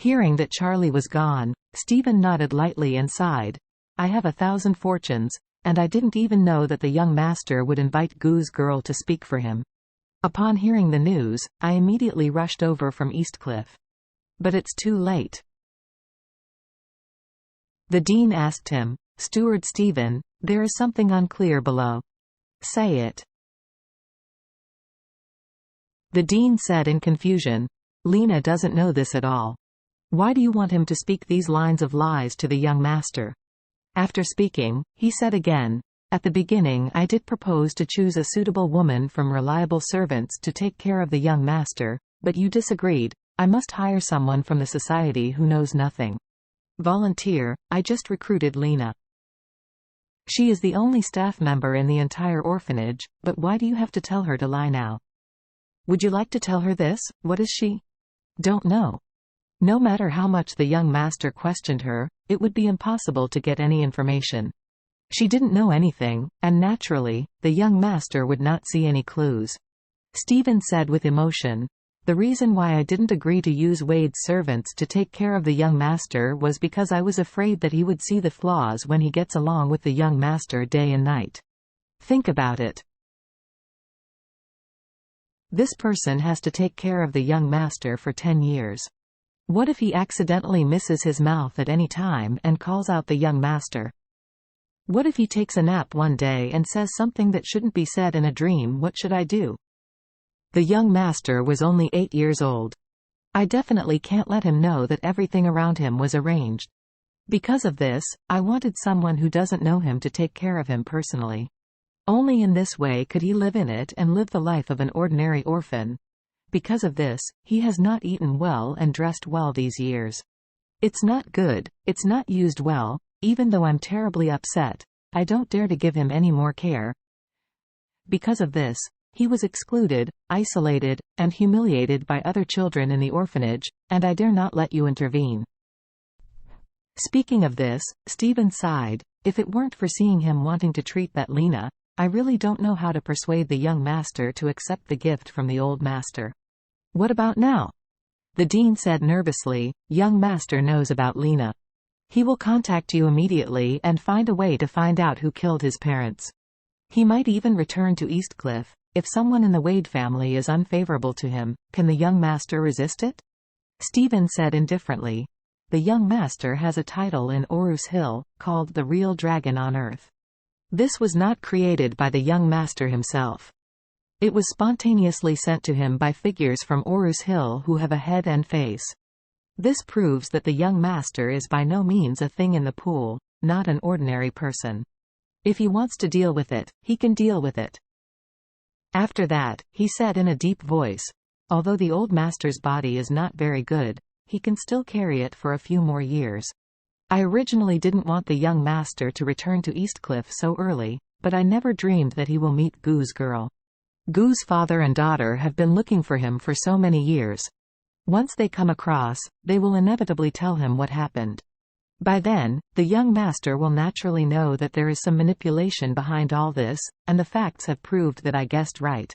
Hearing that Charlie was gone, Stephen nodded lightly and sighed. I have 1,000 fortunes, and I didn't even know that the young master would invite Goo's girl to speak for him. Upon hearing the news, I immediately rushed over from Eastcliff. But it's too late. The dean asked him, Steward Stephen, there is something unclear below. Say it. The dean said in confusion, Lena doesn't know this at all. Why do you want him to speak these lines of lies to the young master? After speaking, he said again, at the beginning I did propose to choose a suitable woman from reliable servants to take care of the young master, but you disagreed. I must hire someone from the society who knows nothing. Volunteer, I just recruited Lena. She is the only staff member in the entire orphanage, but why do you have to tell her to lie now? Would you like to tell her this? What is she? Don't know. No matter how much the young master questioned her, it would be impossible to get any information. She didn't know anything, and naturally, the young master would not see any clues. Stephen said with emotion, the reason why I didn't agree to use Wade's servants to take care of the young master was because I was afraid that he would see the flaws when he gets along with the young master day and night. Think about it. This person has to take care of the young master for 10 years. What if he accidentally misses his mouth at any time and calls out the young master? What if he takes a nap one day and says something that shouldn't be said in a dream? What should I do? The young master was only 8 years old. I definitely can't let him know that everything around him was arranged. Because of this, I wanted someone who doesn't know him to take care of him personally. Only in this way could he live in it and live the life of an ordinary orphan. Because of this, he has not eaten well and dressed well these years. It's not good, it's not used well, even though I'm terribly upset, I don't dare to give him any more care. Because of this, he was excluded, isolated, and humiliated by other children in the orphanage, and I dare not let you intervene. Speaking of this, Stephen sighed, if it weren't for seeing him wanting to treat that Lena, I really don't know how to persuade the young master to accept the gift from the old master. What about now? The dean said nervously, young master knows about Lena. He will contact you immediately and find a way to find out who killed his parents. He might even return to Eastcliff. If someone in the Wade family is unfavorable to him, can the young master resist it? Stephen said indifferently, the young master has a title in Orus Hill, called the Real Dragon on Earth. This was not created by the young master himself. It was spontaneously sent to him by figures from Orus Hill who have a head and face. This proves that the young master is by no means a thing in the pool, not an ordinary person. If he wants to deal with it, he can deal with it. After that, he said in a deep voice, although the old master's body is not very good, he can still carry it for a few more years. I originally didn't want the young master to return to Eastcliff so early, but I never dreamed that he will meet Goo's girl. Goo's father and daughter have been looking for him for so many years. Once they come across, they will inevitably tell him what happened. By then, the young master will naturally know that there is some manipulation behind all this, and the facts have proved that I guessed right.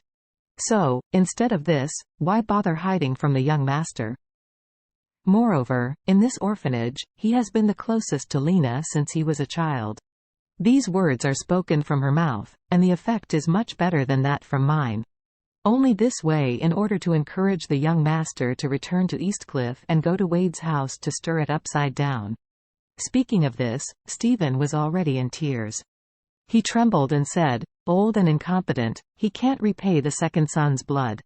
So, instead of this, why bother hiding from the young master? Moreover, in this orphanage, he has been the closest to Lena since he was a child. These words are spoken from her mouth, and the effect is much better than that from mine. Only this way in order to encourage the young master to return to Eastcliff and go to Wade's house to stir it upside down. Speaking of this, Stephen was already in tears. He trembled and said, old and incompetent, he can't repay the second son's blood.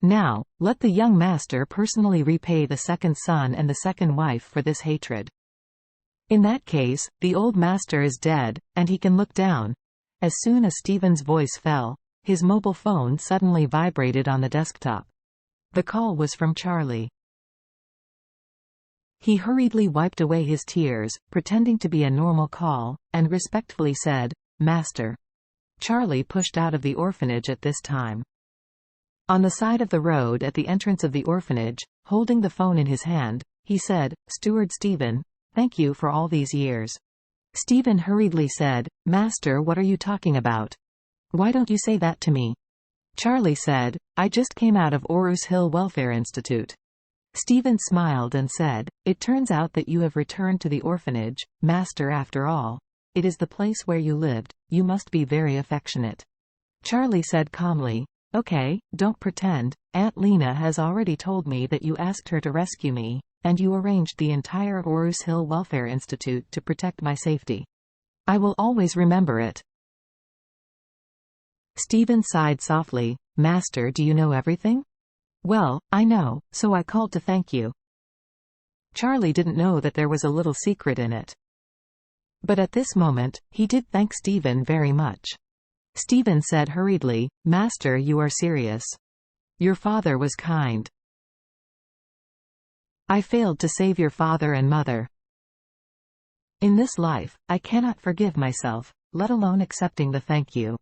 Now, let the young master personally repay the second son and the second wife for this hatred. In that case, the old master is dead, and he can look down. As soon as Stephen's voice fell, his mobile phone suddenly vibrated on the desktop. The call was from Charlie. He hurriedly wiped away his tears, pretending to be a normal call, and respectfully said, Master. Charlie pushed out of the orphanage at this time. On the side of the road at the entrance of the orphanage, holding the phone in his hand, he said, Steward Stephen, thank you for all these years. Stephen hurriedly said, Master, what are you talking about? Why don't you say that to me? Charlie said, I just came out of Orus Hill Welfare Institute. Stephen smiled and said, "It turns out that you have returned to the orphanage, Master, after all. It is the place where you lived. You must be very affectionate." Charlie said calmly, "Okay, don't pretend. Aunt Lena has already told me that you asked her to rescue me, and you arranged the entire Horus Hill Welfare Institute to protect my safety. I will always remember it." Stephen sighed softly. "Master, do you know everything?" "Well, I know, so I called to thank you." Charlie didn't know that there was a little secret in it. But at this moment, he did thank Stephen very much. Stephen said hurriedly, "Master, you are serious. Your father was kind. I failed to save your father and mother. In this life, I cannot forgive myself, let alone accepting the thank you."